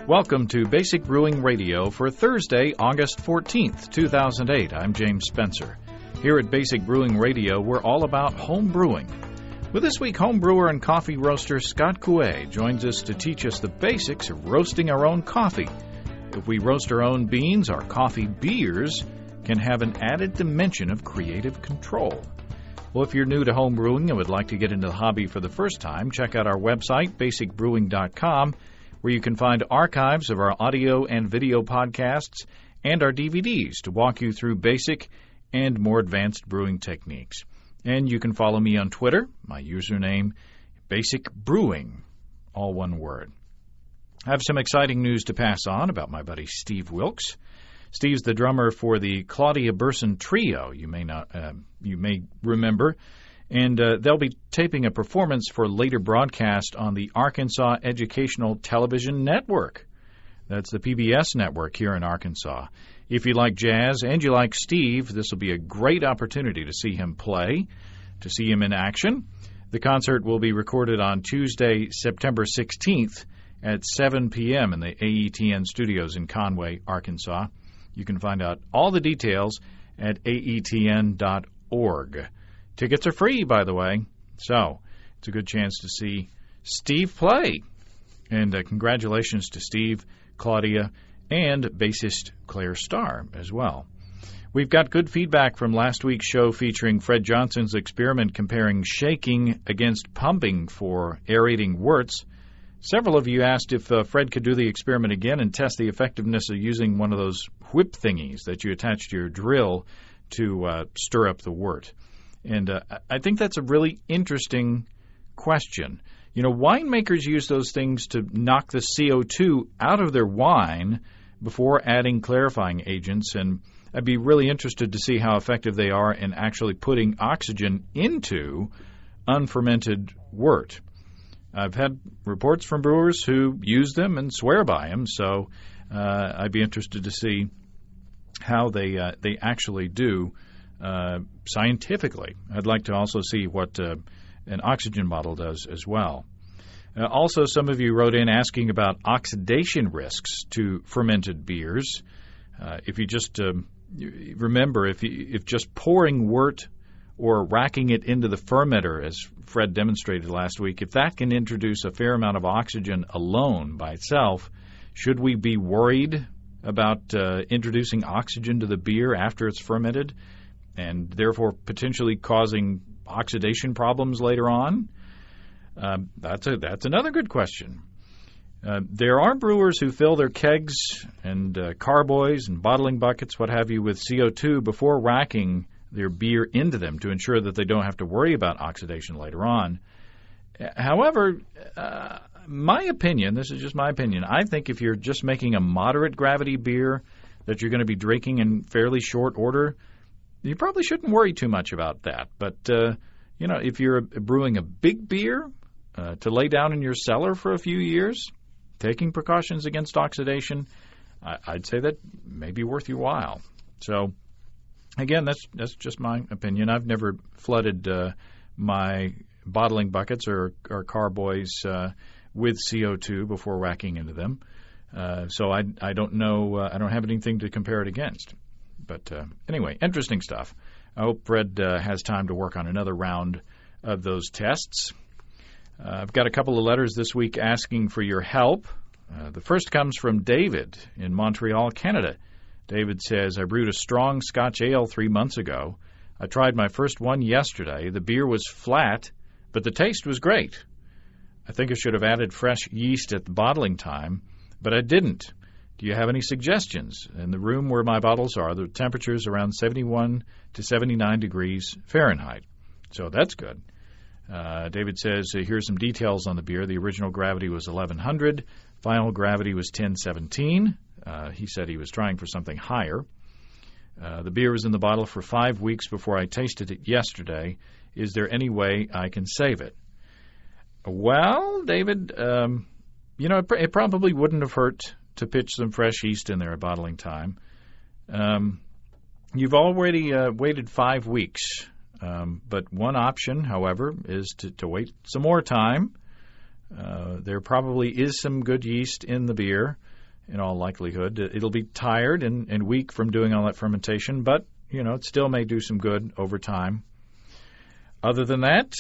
Welcome to Basic Brewing Radio for Thursday, August 14th, 2008. I'm James Spencer. Here at Basic Brewing Radio, we're all about home brewing. Well, this week, home brewer and coffee roaster Scott Koue joins us to teach us the basics of roasting our own coffee. If we roast our own beans, our coffee beers can have an added dimension of creative control. Well, if you're new to home brewing and would like to get into the hobby for the first time, check out our website, basicbrewing.com, where you can find archives of our audio and video podcasts and our DVDs to walk you through basic and more advanced brewing techniques. And you can follow me on Twitter, my username, Basic Brewing, all one word. I have some exciting news to pass on about my buddy Steve Wilkes. Steve's the drummer for the Claudia Burson Trio, you may remember, and they'll be taping a performance for later broadcast on the Arkansas Educational Television Network. That's the PBS network here in Arkansas. If you like jazz and you like Steve, this will be a great opportunity to see him play, to see him in action. The concert will be recorded on Tuesday, September 16th at 7 p.m. in the AETN studios in Conway, Arkansas. You can find out all the details at aetn.org. Tickets are free, by the way, so it's a good chance to see Steve play. And congratulations to Steve, Claudia, and bassist Claire Starr as well. We've got good feedback from last week's show featuring Fred Johnson's experiment comparing shaking against pumping for aerating worts. Several of you asked if Fred could do the experiment again and test the effectiveness of using one of those whip thingies that you attach to your drill to stir up the wort. And I think that's a really interesting question. You know, winemakers use those things to knock the CO2 out of their wine before adding clarifying agents, and I'd be really interested to see how effective they are in actually putting oxygen into unfermented wort. I've had reports from brewers who use them and swear by them, so I'd be interested to see how they actually do scientifically. I'd like to also see what an oxygen bottle does as well. Also, some of you wrote in asking about oxidation risks to fermented beers. If you just remember, if just pouring wort or racking it into the fermenter, as Fred demonstrated last week, if that can introduce a fair amount of oxygen alone by itself, should we be worried about introducing oxygen to the beer after it's fermented and therefore potentially causing oxidation problems later on? That's another good question. There are brewers who fill their kegs and carboys and bottling buckets, what have you, with CO2 before racking their beer into them to ensure that they don't have to worry about oxidation later on. However, my opinion, this is just my opinion, I think if you're just making a moderate gravity beer that you're going to be drinking in fairly short order, you probably shouldn't worry too much about that. But, if you're brewing a big beer to lay down in your cellar for a few years, taking precautions against oxidation, I'd say that may be worth your while. So, again, that's just my opinion. I've never flooded my bottling buckets or carboys with CO2 before racking into them. So I don't know. I don't have anything to compare it against. But anyway, interesting stuff. I hope Fred has time to work on another round of those tests. I've got a couple of letters this week asking for your help. The first comes from David in Montreal, Canada. David says, I brewed a strong Scotch ale 3 months ago. I tried my first one yesterday. The beer was flat, but the taste was great. I think I should have added fresh yeast at the bottling time, but I didn't. Do you have any suggestions? In the room where my bottles are, the temperature's around 71 to 79 degrees Fahrenheit. So that's good. David says, here's some details on the beer. The original gravity was 1100. Final gravity was 1017. He said he was trying for something higher. The beer was in the bottle for 5 weeks before I tasted it yesterday. Is there any way I can save it? Well, David, it probably wouldn't have hurt to pitch some fresh yeast in there at bottling time. You've already waited 5 weeks. But one option, however, is to wait some more time. There probably is some good yeast in the beer. in all likelihood. It'll be tired and weak from doing all that fermentation, but, it still may do some good over time. Other than that,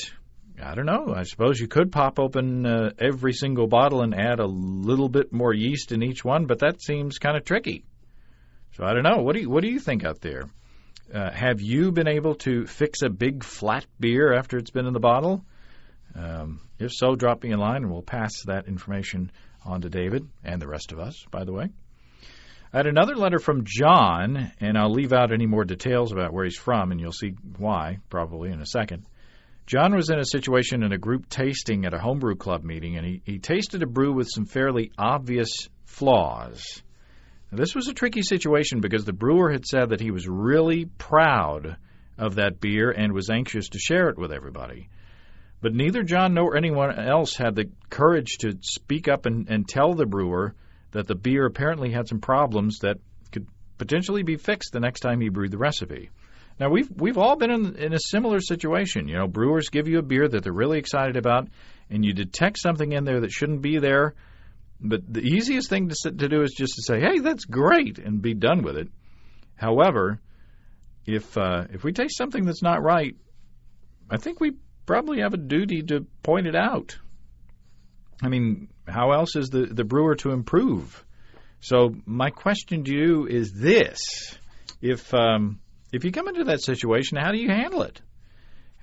I don't know. I suppose you could pop open every single bottle and add a little bit more yeast in each one, but that seems kind of tricky. So I don't know. What do you think out there? Have you been able to fix a big flat beer after it's been in the bottle? If so, drop me a line and we'll pass that information on to David and the rest of us, by the way. I had another letter from John, and I'll leave out any more details about where he's from, and you'll see why probably in a second. John was in a situation in a group tasting at a homebrew club meeting, and he tasted a brew with some fairly obvious flaws. Now, this was a tricky situation because the brewer had said that he was really proud of that beer and was anxious to share it with everybody. But neither John nor anyone else had the courage to speak up and tell the brewer that the beer apparently had some problems that could potentially be fixed the next time he brewed the recipe. Now, we've all been in a similar situation. Brewers give you a beer that they're really excited about, and you detect something in there that shouldn't be there. But the easiest thing to do is just to say, hey, that's great, and be done with it. However, if we taste something that's not right, I think we probably have a duty to point it out. I mean, how else is the brewer to improve? So my question to you is this. If you come into that situation, how do you handle it?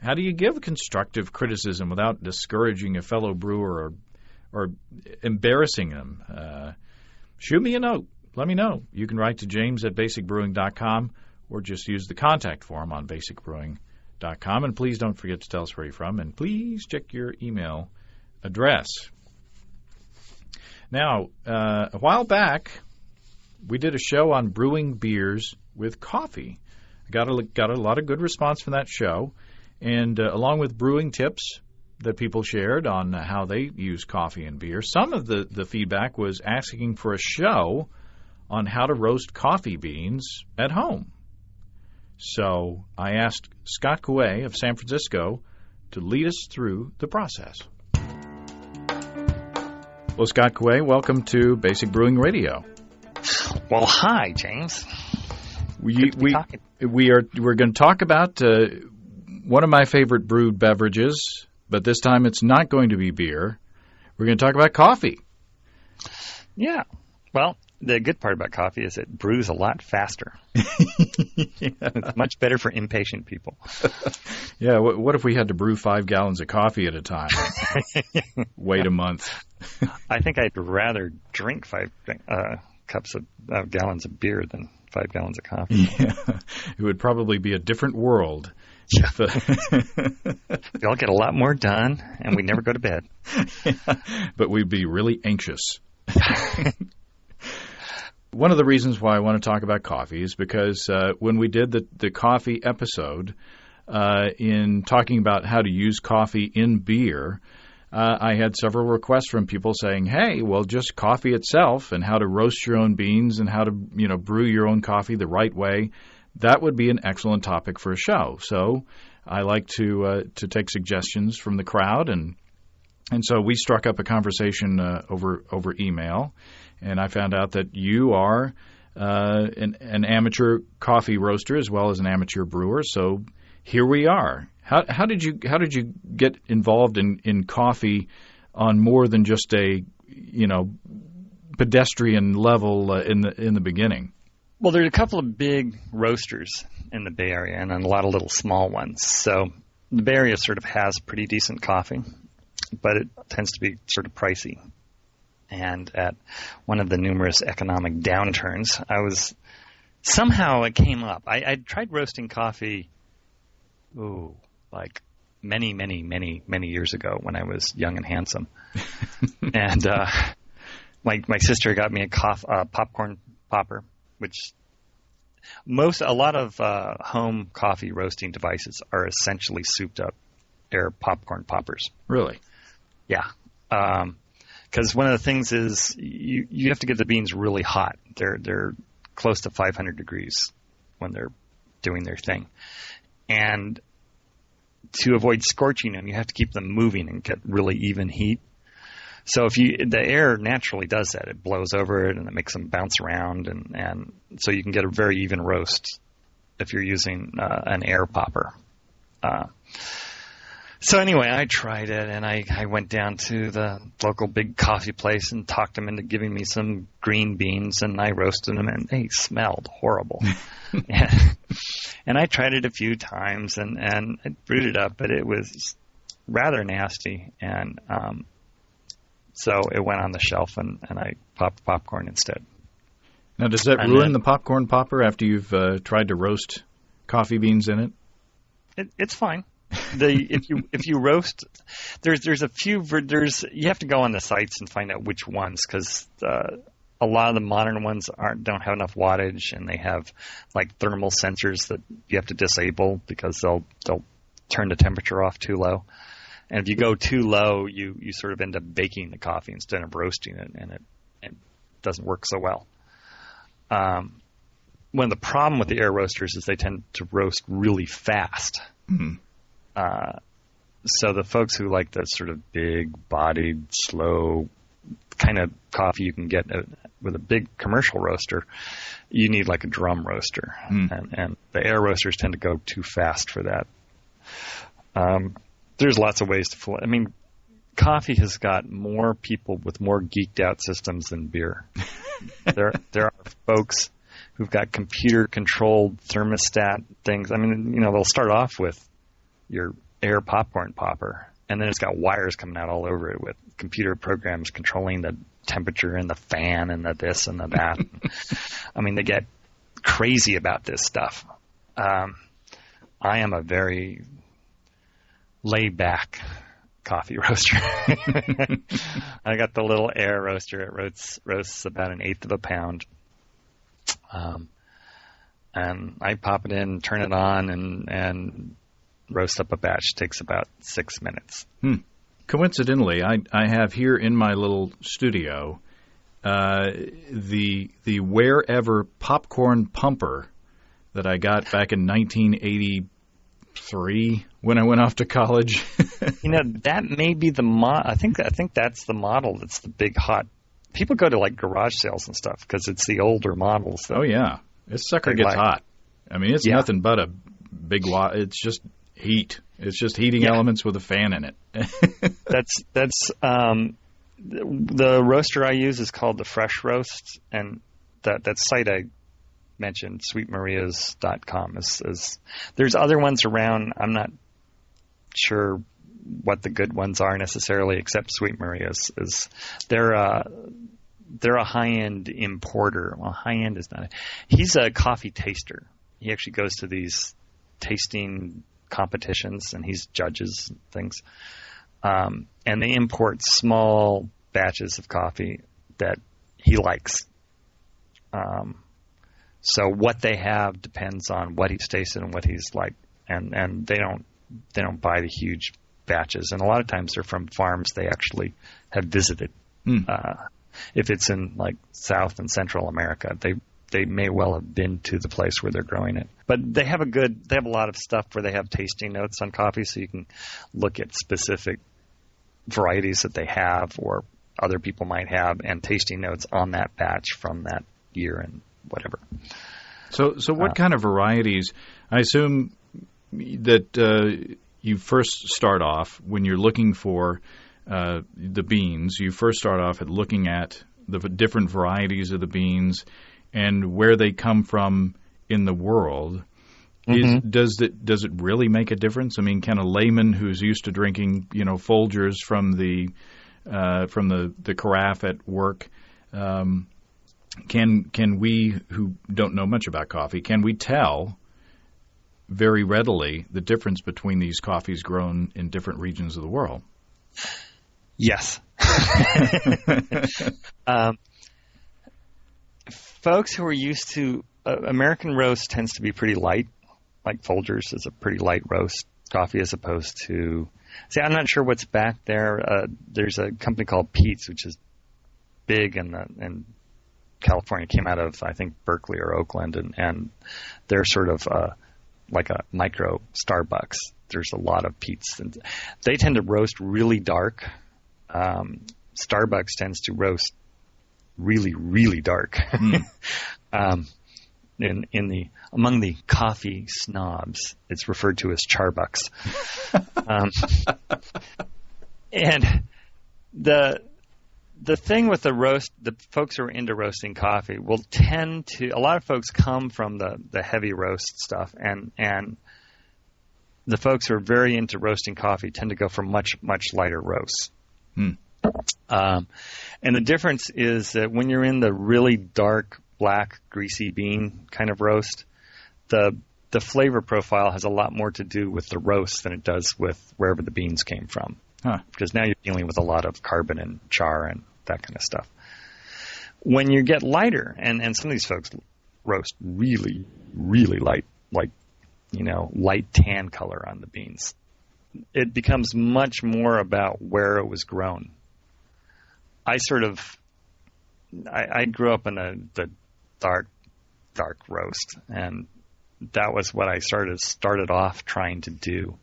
How do you give constructive criticism without discouraging a fellow brewer or embarrassing them? Shoot me a note. Let me know. You can write to james@basicbrewing.com or just use the contact form on basicbrewing.com. And please don't forget to tell us where you're from, and please check your email address. Now, a while back, we did a show on brewing beers with coffee. Got a lot of good response from that show, and along with brewing tips that people shared on how they use coffee and beer, some of the feedback was asking for a show on how to roast coffee beans at home. So I asked Scott Koue of San Francisco to lead us through the process. Well, Scott Koue, welcome to Basic Brewing Radio. Well, hi, James. We're going to talk about one of my favorite brewed beverages, but this time it's not going to be beer. We're going to talk about coffee. Yeah. Well, the good part about coffee is it brews a lot faster. Yeah. It's much better for impatient people. Yeah. What if we had to brew 5 gallons of coffee at a time? Wait a month. I think I'd rather drink 5 gallons of beer than 5 gallons of coffee. Yeah, it would probably be a different world. Yeah. We all get a lot more done, and we never go to bed. Yeah, but we'd be really anxious. One of the reasons why I want to talk about coffee is because when we did the coffee episode, in talking about how to use coffee in beer, I had several requests from people saying, hey, well, just coffee itself and how to roast your own beans and how to, brew your own coffee the right way, that would be an excellent topic for a show. So I like to take suggestions from the crowd, and so we struck up a conversation over email, and I found out that you are an amateur coffee roaster as well as an amateur brewer. So here we are. How did you get involved in coffee on more than just a pedestrian level in the beginning? Well, there's a couple of big roasters in the Bay Area and a lot of little small ones. So the Bay Area sort of has pretty decent coffee, but it tends to be sort of pricey. And at one of the numerous economic downturns, somehow it came up. I tried roasting coffee, like many years ago when I was young and handsome. And my sister got me a popcorn popper, which a lot of home coffee roasting devices are essentially souped up air popcorn poppers. Really? Yeah. Because one of the things is you have to get the beans really hot. They're close to 500 degrees when they're doing their thing. And to avoid scorching them, you have to keep them moving and get really even heat. So the air naturally does that. It blows over it and it makes them bounce around, and so you can get a very even roast if you're using an air popper. So anyway, I tried it, and I went down to the local big coffee place and talked them into giving me some green beans, and I roasted them, and they smelled horrible. And I tried it a few times, and I brewed it up, but it was rather nasty, and so it went on the shelf, and I popped popcorn instead. Now, does that ruin the popcorn popper after you've tried to roast coffee beans in it? It's fine. If you roast, there's a few you have to go on the sites and find out which ones, because a lot of the modern ones don't have enough wattage, and they have like thermal sensors that you have to disable because they'll turn the temperature off too low. And if you go too low, you sort of end up baking the coffee instead of roasting it, and it doesn't work so well. One of the problem with the air roasters is they tend to roast really fast. Mm-hmm. So the folks who like the sort of big-bodied, slow kind of coffee you can get with a big commercial roaster, you need like a drum roaster. And the air roasters tend to go too fast for that. There's lots of ways to I mean, coffee has got more people with more geeked out systems than beer. There are folks who've got computer-controlled thermostat things. I mean, they'll start off with your air popcorn popper, and then it's got wires coming out all over it with computer programs controlling the temperature and the fan and the this and the that. I mean, they get crazy about this stuff. I am a very laid-back coffee roaster. I got the little air roaster. It roasts about 1/8 of a pound. And I pop it in, turn it on, and roast up a batch. It takes about 6 minutes. Coincidentally, I have here in my little studio the Wherever popcorn pumper that I got back in 1983 when I went off to college. That may be the I think that's the model that's the big hot. People go to like garage sales and stuff because it's the older models. Oh yeah, this sucker gets hot. I mean, it's nothing but a big it's just heat. It's just heating elements with a fan in it. That's the roaster I use is called the Fresh Roast, and that site I mentioned, sweetmarias.com, is there's other ones around. I'm not sure what the good ones are necessarily, except Sweet Maria's they're a high-end importer. Well, high-end is not. He's a coffee taster. He actually goes to these tasting competitions, and he's judges things. And they import small batches of coffee that he likes. So what they have depends on what he's tasted and what he's like, and they don't buy the huge batches, and a lot of times they're from farms they actually have visited. If it's in like South and Central America, they may well have been to the place where they're growing it. But they have a lot of stuff where they have tasting notes on coffee, so you can look at specific varieties that they have or other people might have, and tasting notes on that batch from that year and whatever. So what kind of varieties? I assume that you first start off when you're looking for the beans. You first start off at looking at the different varieties of the beans and where they come from in the world. Does it really make a difference? I mean, can a layman who's used to drinking, Folgers from the carafe at work, can we who don't know much about coffee, can we tell very readily the difference between these coffees grown in different regions of the world? Yes. Folks who are used to American roast tends to be pretty light. Like Folgers is a pretty light roast coffee as opposed to. See, I'm not sure what's back there. There's a company called Pete's, which is big in California. Came out of I think Berkeley or Oakland, and they're sort of like a micro Starbucks. There's a lot of Pete's, and they tend to roast really dark. Starbucks tends to roast really, really dark. Among the coffee snobs, it's referred to as Charbucks. And the thing with the roast, the folks who are into roasting coffee will tend to, a lot of folks come from the heavy roast stuff, and the folks who are very into roasting coffee tend to go for much, much lighter roasts. And the difference is that when you're in the really dark, black, greasy bean kind of roast, the flavor profile has a lot more to do with the roast than it does with wherever the beans came from. Because now you're dealing with a lot of carbon and char and that kind of stuff. When you get lighter, and some of these folks roast really, really light, like, light tan color on the beans, it becomes much more about where it was grown. I grew up in the dark roast, and that was what I started off trying to do.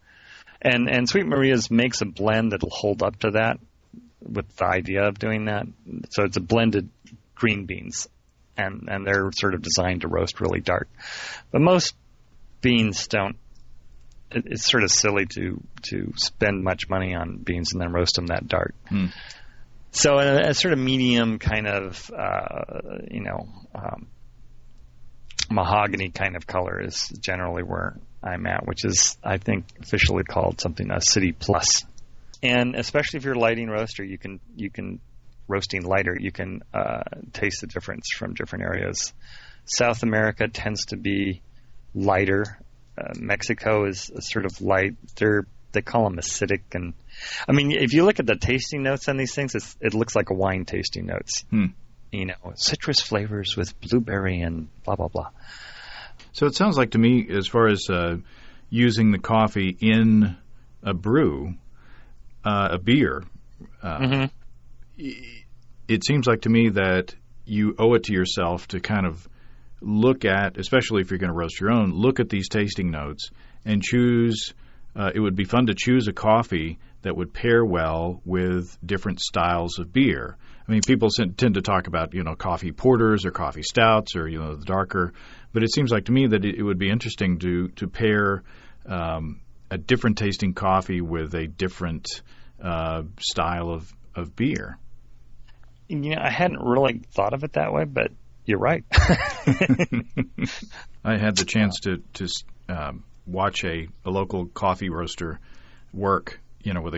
And Sweet Maria's makes a blend that'll hold up to that with the idea of doing that. So it's a blended green beans, and they're sort of designed to roast really dark. But most beans don't. It's sort of silly to spend much money on beans and then roast them that dark. So a sort of medium kind of, mahogany kind of color is generally where I'm at, which is, I think, officially called something a City Plus. And especially if you're a lighting roaster, you can roasting lighter, you can taste the difference from different areas. South America tends to be lighter. Mexico is sort of light. They call them acidic, and I mean, if you look at the tasting notes on these things, it looks like a wine tasting notes. Citrus flavors with blueberry and blah blah blah. So it sounds like to me, as far as using the coffee in a brew, a beer, it seems like to me that you owe it to yourself to kind of look at, especially if you're going to roast your own, look at these tasting notes and choose. It would be fun to choose a coffee that would pair well with different styles of beer. I mean, people tend to talk about, coffee porters or coffee stouts or, the darker. But it seems like to me that it would be interesting to pair a different tasting coffee with a different style of beer. I hadn't really thought of it that way, but you're right. I had the chance to watch a local coffee roaster work, with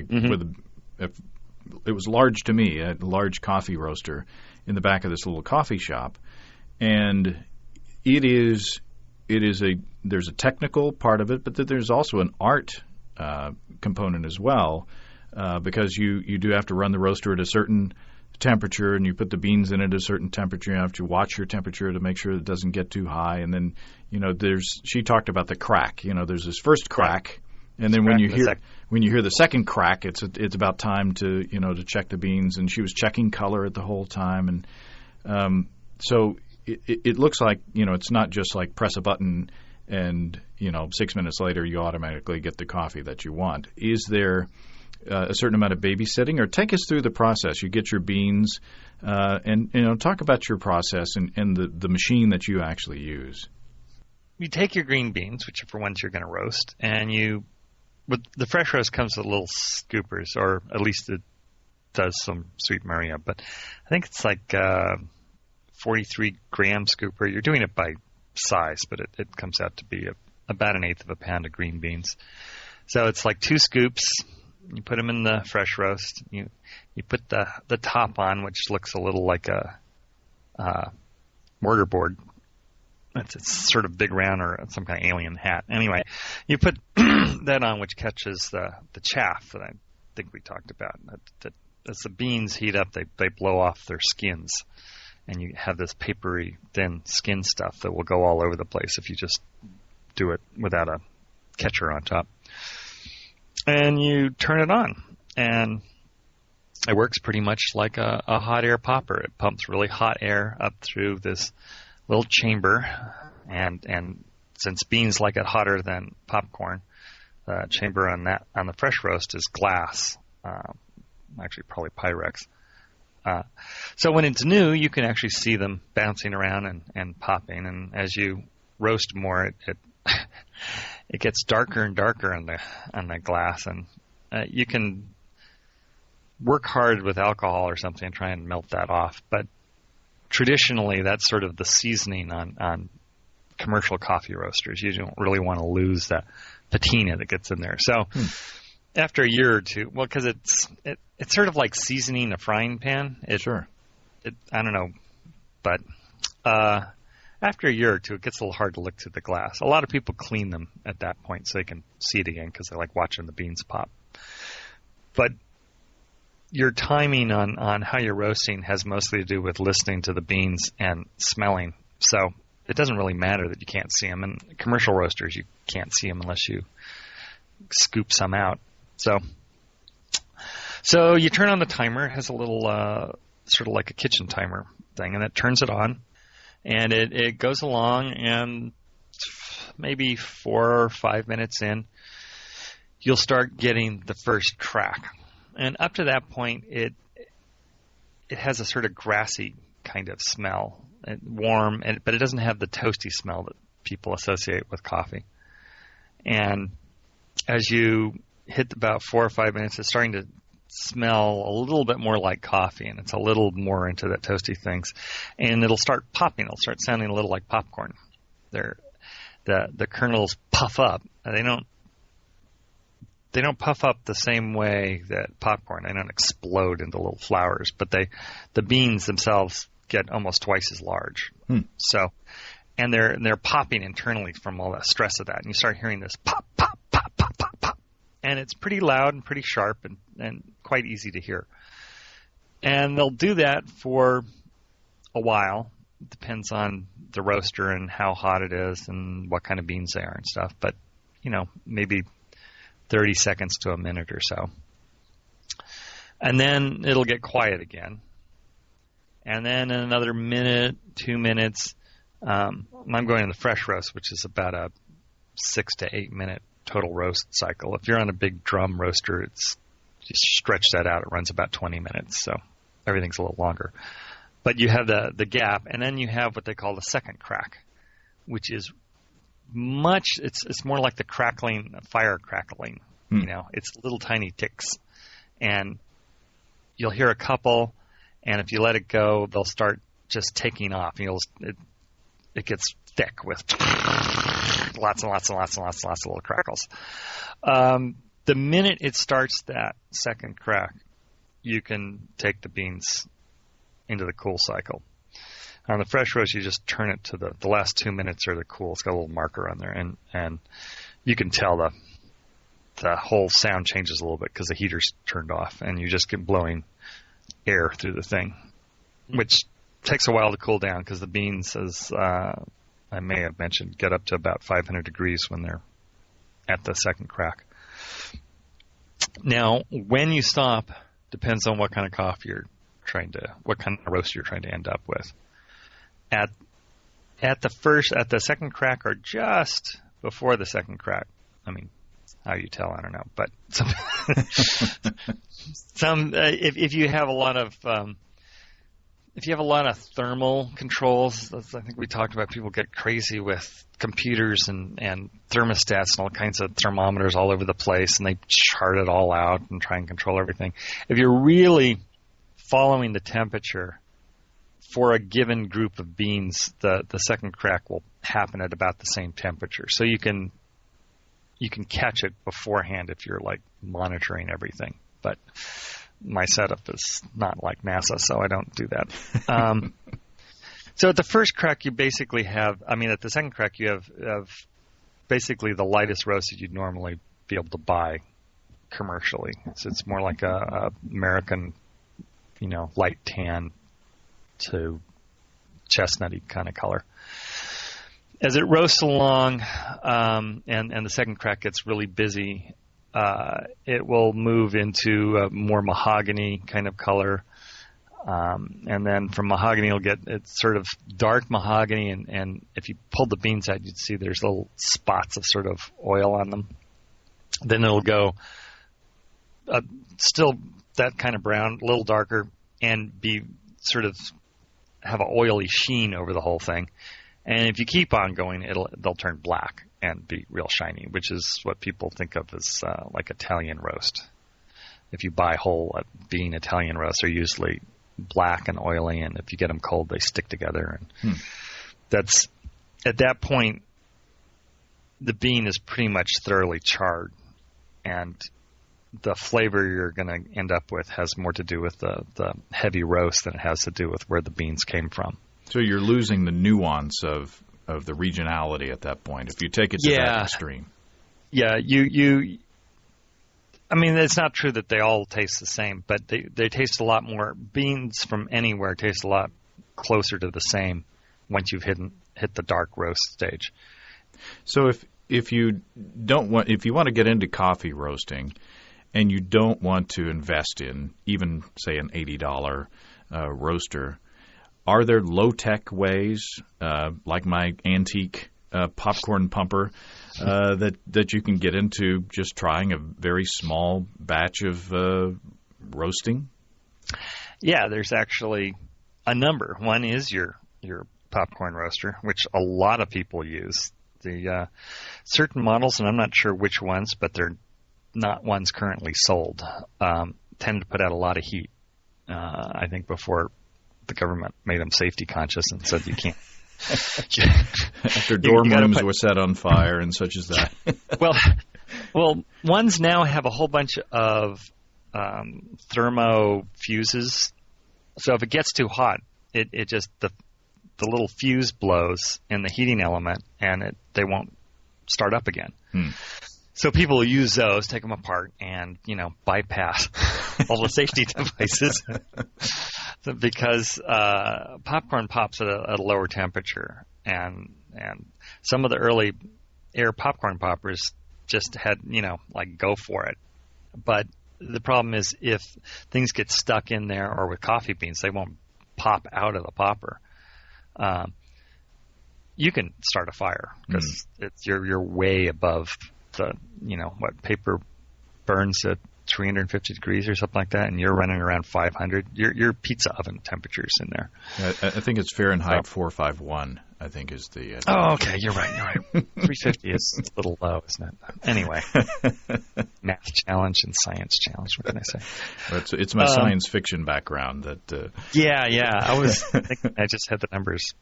it was large to me, a large coffee roaster in the back of this little coffee shop. And there's a technical part of it, but there's also an art component as well, because you do have to run the roaster at a certain temperature, and you put the beans in at a certain temperature. You have to watch your temperature to make sure it doesn't get too high. And then, she talked about the crack. There's this first crack, and then when you hear the second crack, it's about time to check the beans. And she was checking color at the whole time, and so it looks like it's not just like press a button and 6 minutes later you automatically get the coffee that you want. Is there a certain amount of babysitting, or take us through the process? You get your beans, and talk about your process and the machine that you actually use. You take your green beans, whichever ones you're going to roast, and the fresh roast comes with little scoopers, or at least it does some Sweet Maria, but I think it's like 43-gram scooper. You're doing it by size, but it comes out to be about 1/8 of a pound of green beans. So it's like 2 scoops. You put them in the fresh roast. You put the top on, which looks a little like a mortarboard. It's sort of big round or some kind of alien hat. Anyway, you put that on, which catches the chaff that I think we talked about. That as the beans heat up, they blow off their skins, and you have this papery, thin skin stuff that will go all over the place if you just do it without a catcher on top. And you turn it on, and it works pretty much like a hot air popper. It pumps really hot air up through this little chamber, and since beans like it hotter than popcorn, the chamber on the fresh roast is glass, actually probably Pyrex, So when it's new, you can actually see them bouncing around and popping. And as you roast more, it gets darker and darker on the glass. And you can work hard with alcohol or something and try and melt that off. But traditionally, that's sort of the seasoning on commercial coffee roasters. You don't really want to lose the patina that gets in there. So after a year or two, well, because it's sort of like seasoning a frying pan. Sure. I don't know, but after a year or two, it gets a little hard to look through the glass. A lot of people clean them at that point so they can see it again because they like watching the beans pop. But your timing on how you're roasting has mostly to do with listening to the beans and smelling. So it doesn't really matter that you can't see them. And commercial roasters, you can't see them unless you scoop some out. So you turn on the timer. It has a little sort of like a kitchen timer thing, and it turns it on. And it goes along, and maybe 4 or 5 minutes in, you'll start getting the first crack. And up to that point, it has a sort of grassy kind of smell, warm, but it doesn't have the toasty smell that people associate with coffee. And as you hit about 4 or 5 minutes, it's starting to smell a little bit more like coffee, and it's a little more into that toasty things. And it'll start popping. It'll start sounding a little like popcorn. The kernels puff up. They don't puff up the same way that popcorn. They don't explode into little flowers, but the beans themselves get almost twice as large. So, and they're popping internally from all the stress of that. And you start hearing this pop, pop, pop, pop, pop, pop. And it's pretty loud and pretty sharp and quite easy to hear. And they'll do that for a while. It depends on the roaster and how hot it is and what kind of beans they are and stuff. But, maybe 30 seconds to a minute or so. And then it'll get quiet again. And then in another minute, 2 minutes, I'm going in the fresh roast, which is about a 6 to 8 minute total roast cycle. If you're on a big drum roaster, it's just stretch that out. It runs about 20 minutes, so everything's a little longer. But you have the gap, and then you have what they call the second crack, which is it's more like the fire crackling. It's little tiny ticks, and you'll hear a couple, and if you let it go, they'll start just taking off. It gets thick with lots and lots and lots and lots and lots of little crackles. The minute it starts that second crack, you can take the beans into the cool cycle. On the fresh roast, you just turn it to the last 2 minutes are the cool. It's got a little marker on there, and you can tell the whole sound changes a little bit because the heater's turned off, and you just get blowing air through the thing, which takes a while to cool down because the beans, as I may have mentioned, get up to about 500 degrees when they're at the second crack. Now, when you stop depends on what kind of coffee what kind of roast you're trying to end up with. At the second crack or just before the second crack, I mean, how you tell, I don't know, but if you have a lot of thermal controls, I think we talked about people get crazy with computers and thermostats and all kinds of thermometers all over the place, and they chart it all out and try and control everything. If you're really following the temperature for a given group of beans, the second crack will happen at about the same temperature. So you can catch it beforehand if you're like monitoring everything. But my setup is not like NASA, so I don't do that. So at the first crack, you basically at the second crack, you have basically the lightest roast that you'd normally be able to buy commercially. So it's more like a American, light tan to chestnutty kind of color. As it roasts along, and the second crack gets really busy, it will move into a more mahogany kind of color. And then from mahogany, it's sort of dark mahogany, and if you pulled the beans out, you'd see there's little spots of sort of oil on them. Then it'll go still that kind of brown, a little darker, and be sort of have an oily sheen over the whole thing. And if you keep on going, they'll turn black and be real shiny, which is what people think of as like Italian roast. If you buy whole bean Italian roast, they're usually black and oily, and if you get them cold, they stick together. And that's at that point, the bean is pretty much thoroughly charred, and the flavor you're going to end up with has more to do with the heavy roast than it has to do with where the beans came from. So you're losing the nuance of the regionality at that point if you take it to that extreme. Yeah, I mean, it's not true that they all taste the same, but they taste a lot more. Beans from anywhere taste a lot closer to the same once you've hit the dark roast stage. So if you want to get into coffee roasting, and you don't want to invest in even, say, an $80 roaster, are there low-tech ways, like my antique popcorn pumper, that you can get into just trying a very small batch of roasting? Yeah, there's actually a number. One is your popcorn roaster, which a lot of people use. The certain models, and I'm not sure which ones, but they're not ones currently sold, tend to put out a lot of heat. I think before the government made them safety conscious and said you can't. After dorm rooms were set on fire and such as that. well, ones now have a whole bunch of thermo fuses. So if it gets too hot, it just the little fuse blows in the heating element, and they won't start up again. So people use those, take them apart, and bypass all the safety devices because popcorn pops at a lower temperature, and some of the early air popcorn poppers just had go for it. But the problem is if things get stuck in there or with coffee beans, they won't pop out of the popper. You can start a fire because you're way above the what paper burns at 350 degrees or something like that, and you're running around 500. Your pizza oven temperatures in there. I think it's Fahrenheit 451. I think is the. Oh, okay. You're right. 350 is a little low, isn't it? Anyway, math challenge and science challenge. What can I say? It's my science fiction background that. Yeah. I was thinking I just had the numbers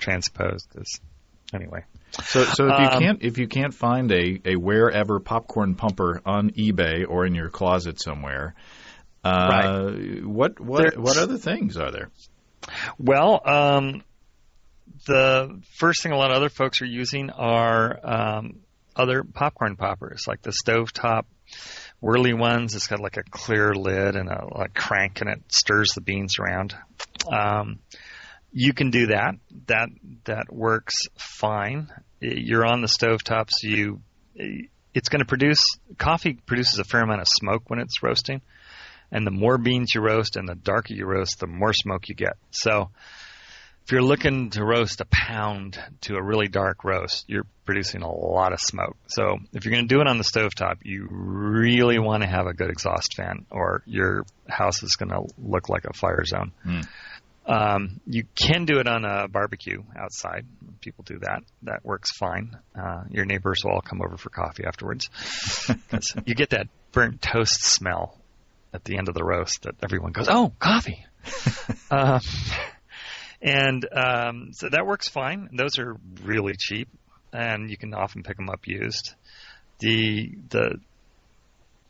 transposed. Anyway. So if you can't find a wherever popcorn pumper on eBay or in your closet somewhere, what other things are there? Well, the first thing a lot of other folks are using are other popcorn poppers, like the stovetop whirly ones. It's got like a clear lid and a crank, and it stirs the beans around. You can do that. That works fine. You're on the stovetop, so it's going to produce – coffee produces a fair amount of smoke when it's roasting. And the more beans you roast and the darker you roast, the more smoke you get. So if you're looking to roast a pound to a really dark roast, you're producing a lot of smoke. So if you're going to do it on the stovetop, you really want to have a good exhaust fan, or your house is going to look like a fire zone. You can do it on a barbecue outside. People do that. That works fine. Your neighbors will all come over for coffee afterwards. You get that burnt toast smell at the end of the roast that everyone goes, "Oh, coffee." So that works fine. Those are really cheap, and you can often pick them up used.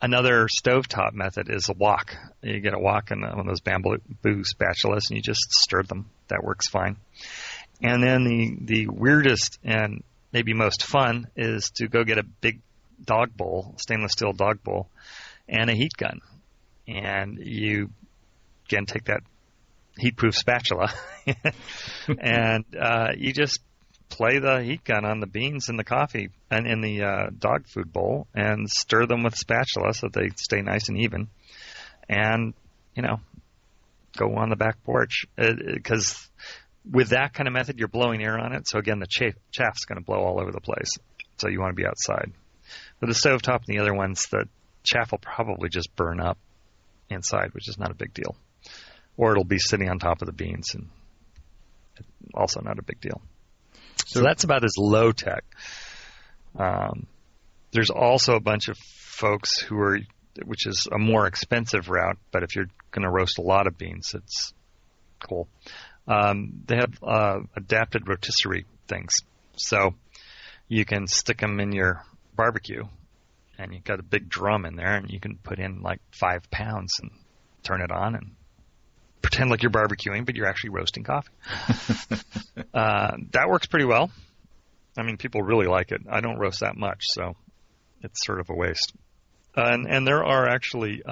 Another stovetop method is a wok. You get a wok and one of those bamboo spatulas, and you just stir them. That works fine. And then the weirdest and maybe most fun is to go get a big dog bowl, stainless steel dog bowl, and a heat gun. And you, again, take that heat-proof spatula, and you just play the heat gun on the beans in the coffee and in the dog food bowl and stir them with a spatula so they stay nice and even, and go on the back porch, because with that kind of method you're blowing air on it, so again the chaff's going to blow all over the place, so you want to be outside. With the stovetop and the other ones, the chaff will probably just burn up inside, which is not a big deal. or it'll be sitting on top of the beans, and also not a big deal. So that's about as low tech. There's also a bunch of folks which is a more expensive route, but if you're going to roast a lot of beans, it's cool. They have adapted rotisserie things. So you can stick them in your barbecue, and you've got a big drum in there, and you can put in like 5 pounds and turn it on and pretend like you're barbecuing, but you're actually roasting coffee. That works pretty well. I mean, people really like it. I don't roast that much, so it's sort of a waste. And there are actually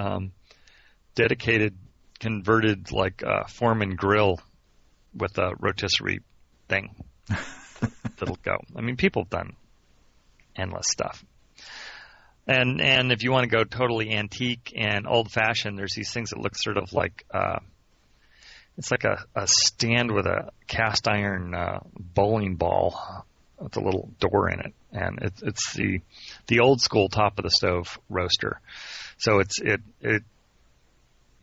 dedicated, converted, like Foreman grill with a rotisserie thing that'll go. I mean, people have done endless stuff. And if you want to go totally antique and old-fashioned, there's these things that look sort of like it's like a stand with a cast iron bowling ball with a little door in it, and it's the old school top of the stove roaster. So you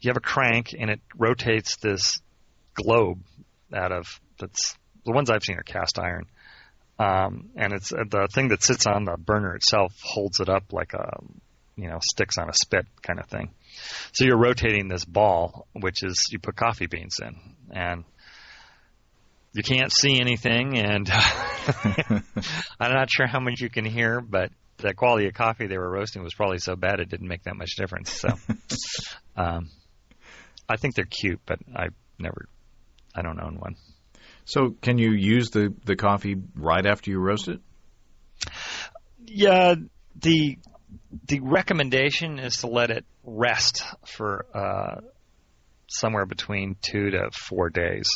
have a crank, and it rotates this globe that's the ones I've seen are cast iron. And it's the thing that sits on the burner itself holds it up like sticks on a spit kind of thing. So you're rotating this ball, which is you put coffee beans in, and you can't see anything, and I'm not sure how much you can hear, but the quality of coffee they were roasting was probably so bad it didn't make that much difference. So I think they're cute, but I don't own one. So can you use the coffee right after you roast it? Yeah, the recommendation is to let it rest for somewhere between 2 to 4 days.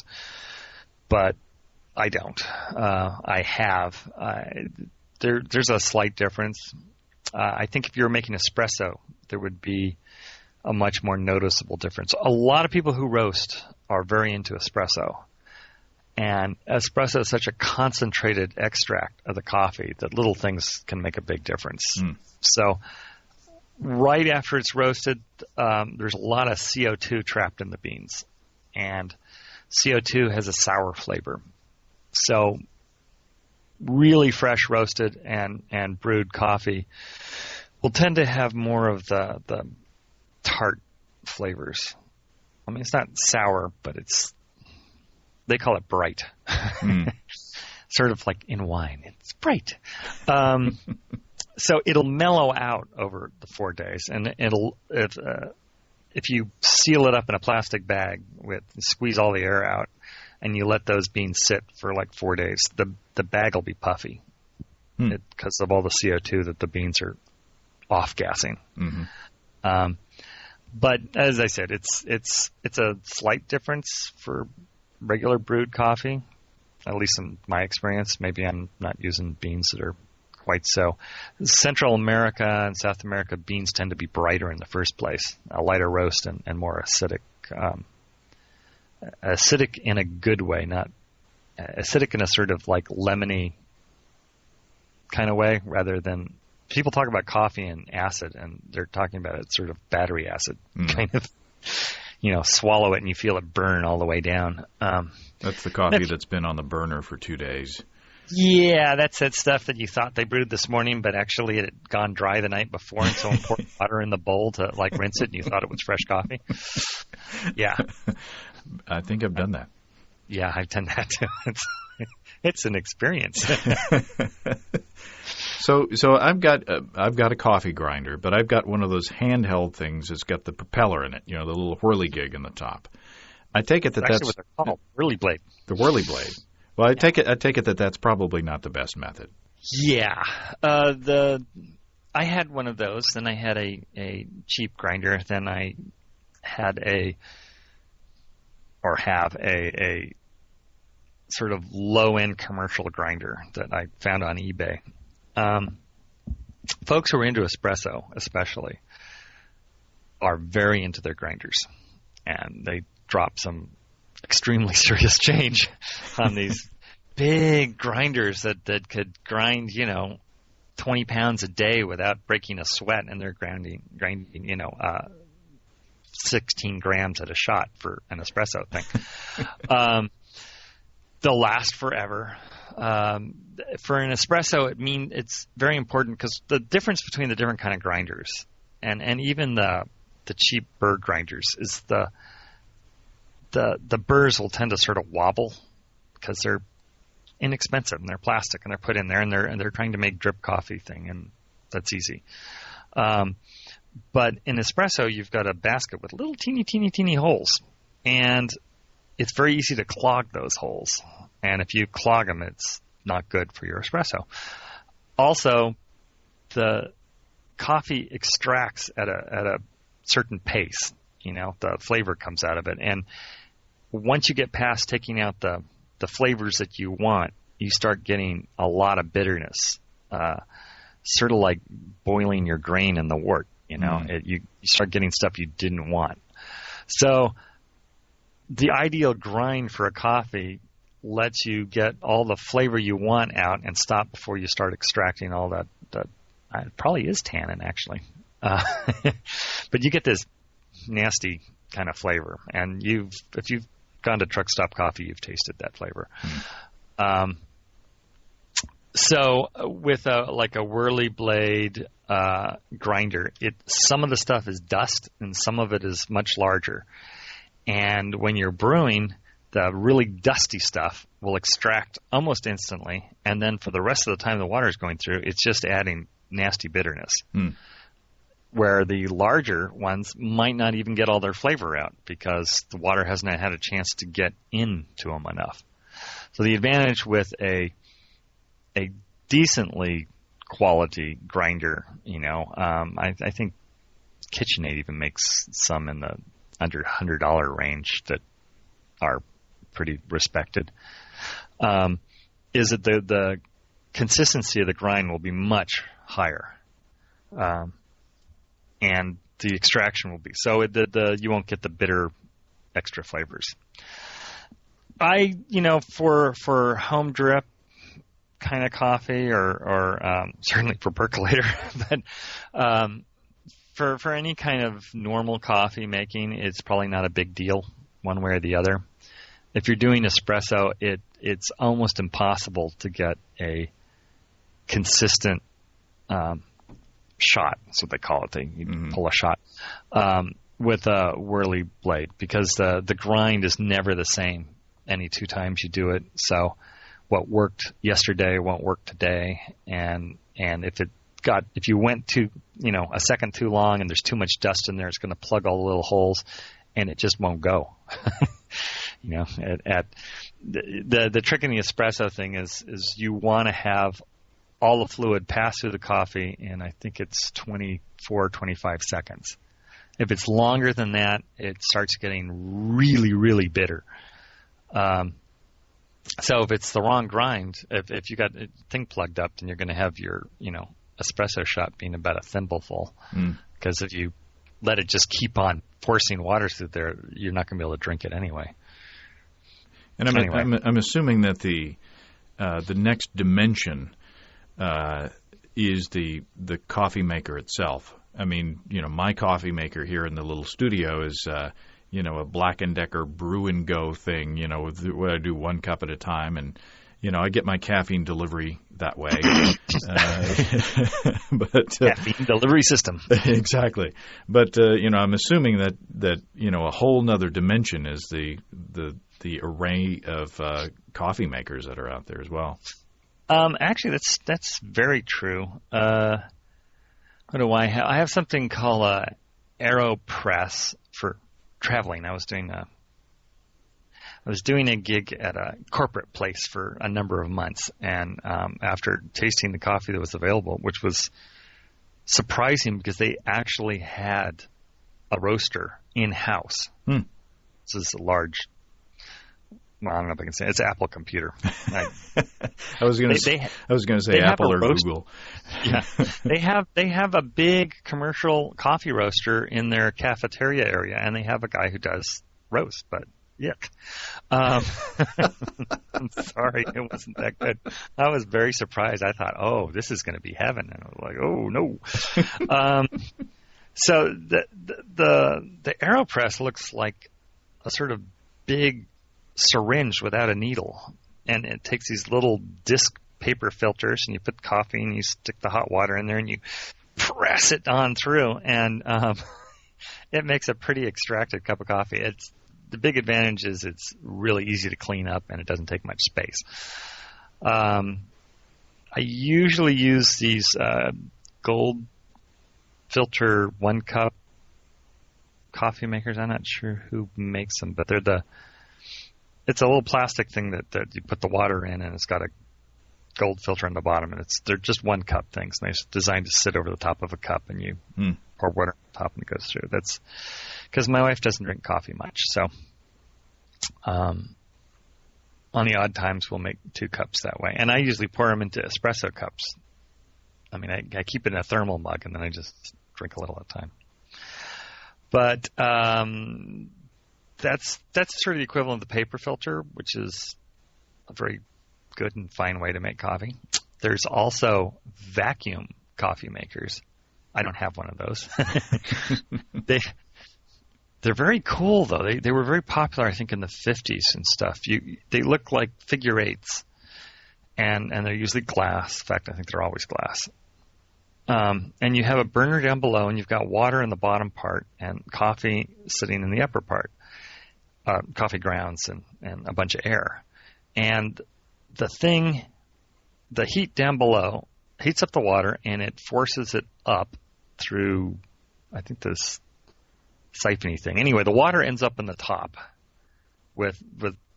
But I don't. I have. There's a slight difference. I think if you were making espresso, there would be a much more noticeable difference. A lot of people who roast are very into espresso. And espresso is such a concentrated extract of the coffee that little things can make a big difference. So right after it's roasted, there's a lot of CO2 trapped in the beans. And CO2 has a sour flavor. So really fresh roasted and brewed coffee will tend to have more of the tart flavors. I mean, it's not sour, but they call it bright. Sort of like in wine. It's bright. So it'll mellow out over the 4 days, and if you seal it up in a plastic bag squeeze all the air out, and you let those beans sit for like 4 days, the bag will be puffy because of all the CO2 that the beans are off-gassing. Mm-hmm. But as I said, it's a slight difference for regular brewed coffee, at least in my experience. Maybe I'm not using beans that are quite so. Central America and South America, beans tend to be brighter in the first place, a lighter roast and more acidic. Acidic in a good way, not acidic in a sort of like lemony kind of way, rather than people talk about coffee and acid, and they're talking about it sort of battery acid kind of. Swallow it and you feel it burn all the way down. That's the coffee that's been on the burner for 2 days. Yeah, that's that stuff that you thought they brewed this morning, but actually it had gone dry the night before, and someone poured water in the bowl to like rinse it, and you thought it was fresh coffee. Yeah. I think I've done that. Yeah, I've done that too. It's an experience. So I've got a coffee grinder, but I've got one of those handheld things that's got the propeller in it, the little whirligig in the top. I take it that's what they're called, whirly blade. The whirly blade. Well, I take it that's probably not the best method. Yeah. I had one of those, then I had a cheap grinder, then I had have a sort of low-end commercial grinder that I found on eBay. Folks who are into espresso, especially, are very into their grinders, and they drop some extremely serious change on these big grinders that could grind, 20 pounds a day without breaking a sweat, and they're grinding 16 grams at a shot for an espresso thing. They'll last forever. For an espresso, it's very important because the difference between the different kind of grinders and even the cheap burr grinders is the burrs will tend to sort of wobble because they're inexpensive and they're plastic and they're put in there and they're trying to make drip coffee thing, and that's easy. But in espresso, you've got a basket with little teeny holes, and it's very easy to clog those holes. And if you clog them, it's not good for your espresso. Also, the coffee extracts at a certain pace. The flavor comes out of it. And once you get past taking out the flavors that you want, you start getting a lot of bitterness, sort of like boiling your grain in the wort. You start getting stuff you didn't want. So the ideal grind for a coffee lets you get all the flavor you want out and stop before you start extracting all that. It probably is tannin, actually. But you get this nasty kind of flavor. And if you've gone to Truck Stop Coffee, you've tasted that flavor. So with a whirly blade grinder, some of the stuff is dust and some of it is much larger. And when you're brewing, the really dusty stuff will extract almost instantly, and then for the rest of the time the water is going through, it's just adding nasty bitterness. Where the larger ones might not even get all their flavor out because the water hasn't had a chance to get into them enough. So the advantage with a decently quality grinder, I think KitchenAid even makes some in the under $100 range that are pretty respected, is that the consistency of the grind will be much higher, and the extraction will be so you won't get the bitter extra flavors. For home drip kind of coffee or certainly for percolator, but for any kind of normal coffee making, it's probably not a big deal one way or the other. If you're doing espresso, it's almost impossible to get a consistent shot. That's what they call it. You pull a shot with a whirly blade because the grind is never the same any two times you do it. So what worked yesterday won't work today, and if you went a second too long and there's too much dust in there, it's going to plug all the little holes, and it just won't go. The trick in the espresso thing is you want to have all the fluid pass through the coffee in, I think it's 24, 25 seconds. If it's longer than that, it starts getting really, really bitter. So if it's the wrong grind, if you got a thing plugged up, then you're going to have your, espresso shot being about a thimbleful. Because if you let it just keep on forcing water through there, you're not going to be able to drink it anyway. And I'm assuming that the next dimension is the coffee maker itself. I mean, my coffee maker here in the little studio is a Black & Decker Brew and Go thing, where I do one cup at a time, and I get my caffeine delivery that way. Caffeine delivery system. Exactly. But I'm assuming that a whole nother dimension is the array of coffee makers that are out there as well. Actually, that's very true. What do I have? I have something called a AeroPress for traveling. I was doing a gig at a corporate place for a number of months, and after tasting the coffee that was available, which was surprising because they actually had a roaster in-house. This is a large, well, I don't know if I can say it. It's an Apple computer. I was going to say Apple or Google. Yeah, they have a big commercial coffee roaster in their cafeteria area, and they have a guy who does roast, but yuck. I'm sorry, it wasn't that good. I was very surprised. I thought, oh, this is going to be heaven, and I was like, oh no. So the AeroPress looks like a sort of big syringe without a needle, and it takes these little disc paper filters, and you put coffee and you stick the hot water in there and you press it on through, and it makes a pretty extracted cup of coffee. The big advantage is it's really easy to clean up and it doesn't take much space. I usually use these gold filter 1-cup coffee makers. I'm not sure who makes them, but it's a little plastic thing that you put the water in, and it's got a gold filter on the bottom, and they're just 1-cup things, and they're designed to sit over the top of a cup, and you pour water on top and it goes through. That's because my wife doesn't drink coffee much, so on the odd times we'll make 2 cups that way, and I usually pour them into espresso cups. I mean, I keep it in a thermal mug, and then I just drink a little at a time. But that's sort of the equivalent of the paper filter, which is a very good and fine way to make coffee. There's also vacuum coffee makers. I don't have one of those. They're very cool, though. They were very popular, I think, in the 50s and stuff. They look like figure eights, and they're usually glass. In fact, I think they're always glass. And you have a burner down below, and you've got water in the bottom part and coffee sitting in the upper part, coffee grounds and a bunch of air. And the heat down below heats up the water, and it forces it up through, I think, this siphony thing. Anyway, the water ends up in the top with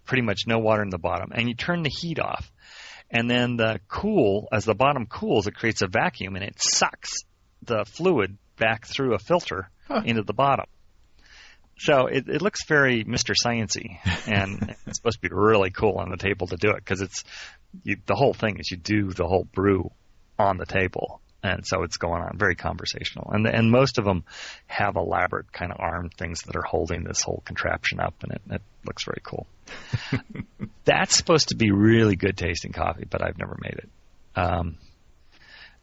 pretty much no water in the bottom, and you turn the heat off. And then as the bottom cools, it creates a vacuum, and it sucks the fluid back through a filter into the bottom. So it looks very Mr. Science-y, and it's supposed to be really cool on the table to do it, because the whole thing is you do the whole brew on the table, and so it's going on very conversational. And most of them have elaborate kind of arm things that are holding this whole contraption up, and it looks very cool. That's supposed to be really good tasting coffee, but I've never made it.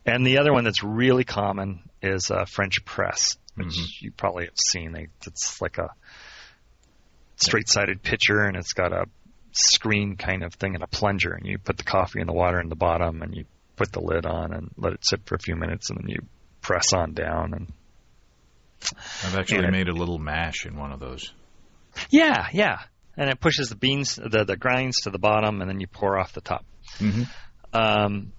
And the other one that's really common is French press, which you probably have seen. It's like a straight-sided pitcher, and it's got a screen kind of thing and a plunger, and you put the coffee in the water in the bottom, and you put the lid on and let it sit for a few minutes, and then you press on down. And I've actually made a little mash in one of those. Yeah. And it pushes the beans, the grinds to the bottom, and then you pour off the top. Mm-hmm.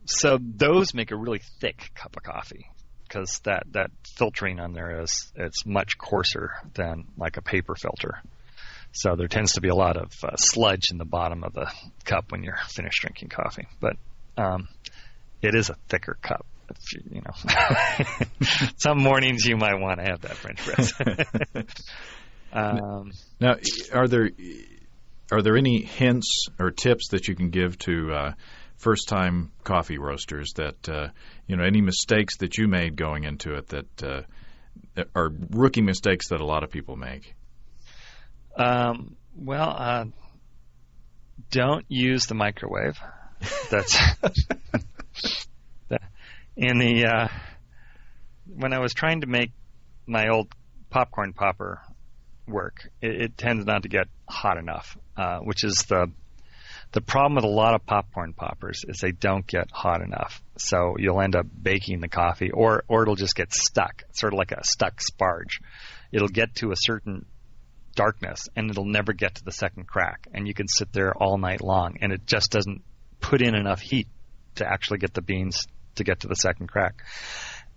So those make a really thick cup of coffee, because that filtering on there it's much coarser than like a paper filter. So there tends to be a lot of sludge in the bottom of the cup when you're finished drinking coffee. But it is a thicker cup. You know, some mornings you might want to have that French press. Now, are there any hints or tips that you can give to first-time coffee roasters that any mistakes that you made going into it that are rookie mistakes that a lot of people make? Don't use the microwave. That's when I was trying to make my old popcorn popper work, it tends not to get hot enough, which is the problem with a lot of popcorn poppers is they don't get hot enough. So you'll end up baking the coffee, or it'll just get stuck, sort of like a stuck sparge. It'll get to a certain darkness, and it'll never get to the second crack, and you can sit there all night long, and it just doesn't put in enough heat to actually get the beans to get to the second crack.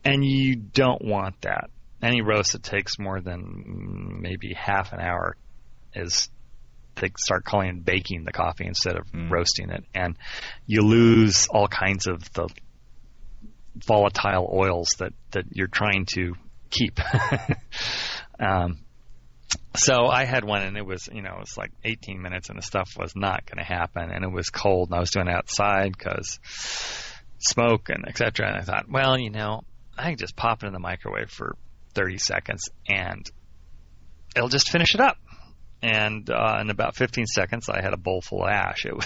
And you don't want that. Any roast that takes more than maybe half an hour they start calling it baking the coffee instead of roasting it, and you lose all kinds of the volatile oils that you're trying to keep. So I had one, and it was like 18 minutes, and the stuff was not going to happen, and it was cold, and I was doing it outside because smoke and et cetera. And I thought, well, I can just pop it in the microwave for 30 seconds, and it'll just finish it up. And in about 15 seconds, I had a bowl full of ash. It was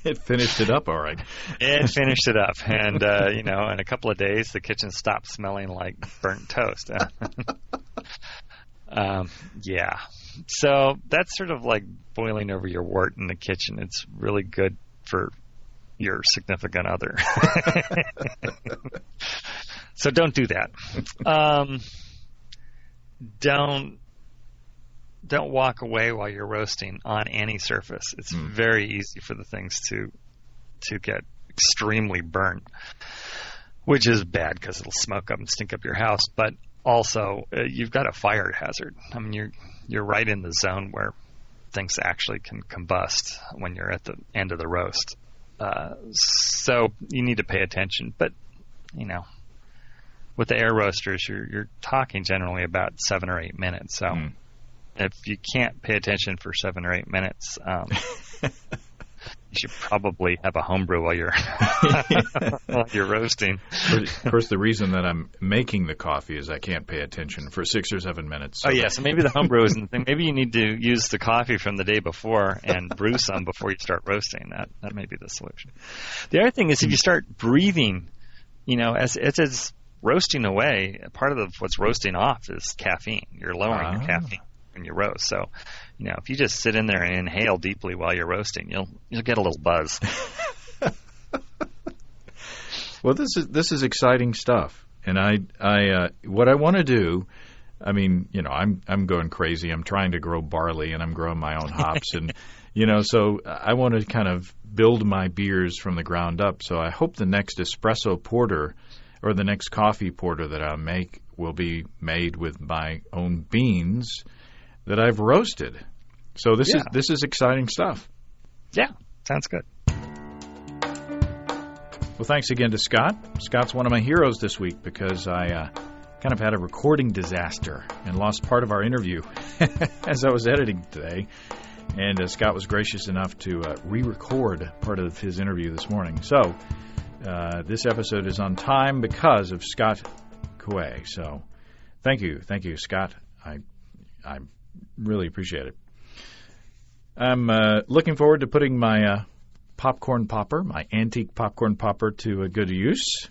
It finished it up all right. It finished it up. And, in a couple of days, the kitchen stopped smelling like burnt toast. Yeah. So that's sort of like boiling over your wort in the kitchen. It's really good for your significant other. So don't do that. Don't walk away while you're roasting on any surface. It's very easy for the things to get extremely burnt, which is bad because it'll smoke up and stink up your house. But also, you've got a fire hazard. I mean, you're right in the zone where things actually can combust when you're at the end of the roast. So you need to pay attention. But, with the air roasters, you're talking generally about 7 or 8 minutes. So if you can't pay attention for 7 or 8 minutes, you should probably have a homebrew while you're roasting. Of course, the reason that I'm making the coffee is I can't pay attention for 6 or 7 minutes. So so maybe the homebrew isn't the thing. Maybe you need to use the coffee from the day before and brew some before you start roasting. That may be the solution. The other thing is if you start breathing, as it's roasting away, part of what's roasting off is caffeine. You're lowering your caffeine when you roast. So, if you just sit in there and inhale deeply while you're roasting, you'll get a little buzz. Well, this is exciting stuff, and I what I want to do. I mean, I'm going crazy. I'm trying to grow barley, and I'm growing my own hops, and so I want to kind of build my beers from the ground up. So I hope the next espresso porter or the next coffee porter that I make will be made with my own beans that I've roasted. So this is exciting stuff. Yeah, sounds good. Well, thanks again to Scott. Scott's one of my heroes this week because I kind of had a recording disaster and lost part of our interview as I was editing today. And Scott was gracious enough to re-record part of his interview this morning. So this episode is on time because of Scott Koue. So thank you, Scott. I really appreciate it. I'm looking forward to putting my popcorn popper, my antique popcorn popper, to a good use,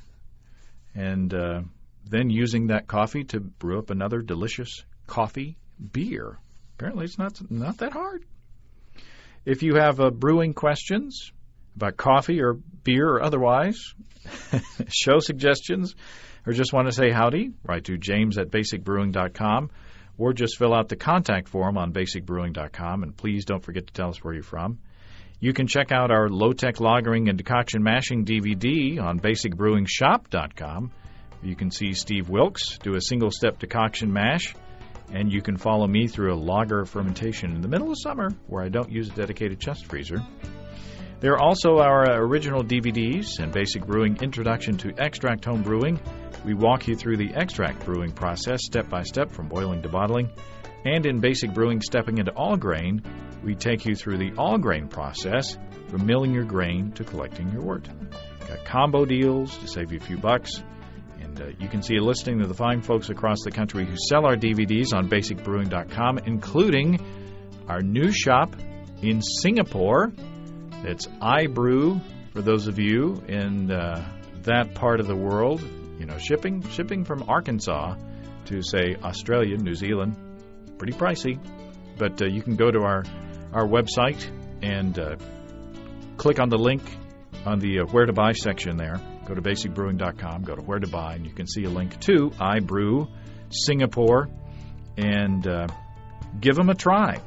and then using that coffee to brew up another delicious coffee beer. Apparently, it's not that hard. If you have brewing questions about coffee or beer or otherwise, show suggestions, or just want to say howdy, write to james@basicbrewing.com, or just fill out the contact form on basicbrewing.com, and please don't forget to tell us where you're from. You can check out our low-tech lagering and decoction mashing DVD on basicbrewingshop.com. You can see Steve Wilkes do a single-step decoction mash, and you can follow me through a lager fermentation in the middle of summer where I don't use a dedicated chest freezer. There are also our original DVDs and Basic Brewing Introduction to Extract Home Brewing. We walk you through the extract brewing process step by step from boiling to bottling. And in Basic Brewing Stepping into All Grain, we take you through the all grain process from milling your grain to collecting your wort. Got combo deals to save you a few bucks. And you can see a listing of the fine folks across the country who sell our DVDs on basicbrewing.com, including our new shop in Singapore. It's iBrew for those of you in that part of the world. Shipping from Arkansas to, say, Australia, New Zealand, pretty pricey. But you can go to our website and click on the link on the Where to Buy section there. Go to basicbrewing.com, go to Where to Buy, and you can see a link to iBrew Singapore, and give them a try.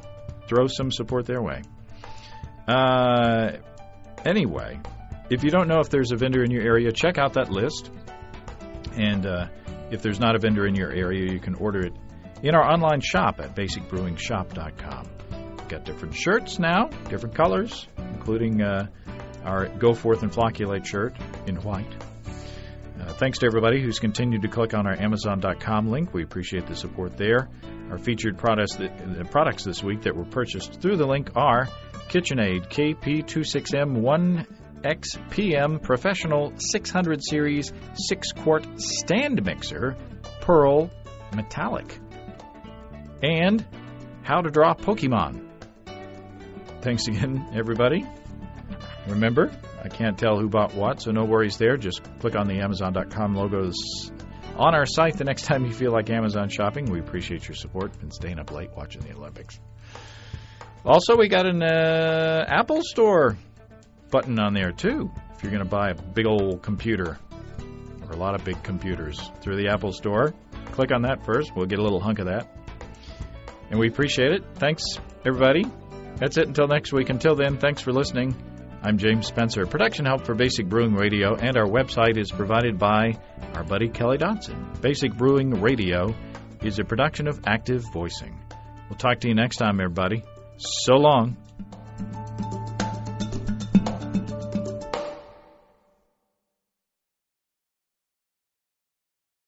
Throw some support their way. Anyway, if you don't know if there's a vendor in your area, check out that list. And if there's not a vendor in your area, you can order it in our online shop at basicbrewingshop.com. We've got different shirts now, different colors, including our Go Forth and Flocculate shirt in white. Thanks to everybody who's continued to click on our Amazon.com link. We appreciate the support there. Our featured products this week that were purchased through the link are KitchenAid KP26M 1XPM Professional 600 Series 6-quart stand mixer, Pearl Metallic. And how to draw Pokemon. Thanks again, everybody. Remember, I can't tell who bought what, so no worries there. Just click on the Amazon.com logos on our site the next time you feel like Amazon shopping. We appreciate your support and staying up late watching the Olympics. Also, we got an Apple Store button on there, too, if you're going to buy a big old computer or a lot of big computers through the Apple Store. Click on that first. We'll get a little hunk of that. And we appreciate it. Thanks, everybody. That's it until next week. Until then, thanks for listening. I'm James Spencer. Production help for Basic Brewing Radio, and our website is provided by our buddy Kelly Dotson. Basic Brewing Radio is a production of Active Voicing. We'll talk to you next time, everybody. So long.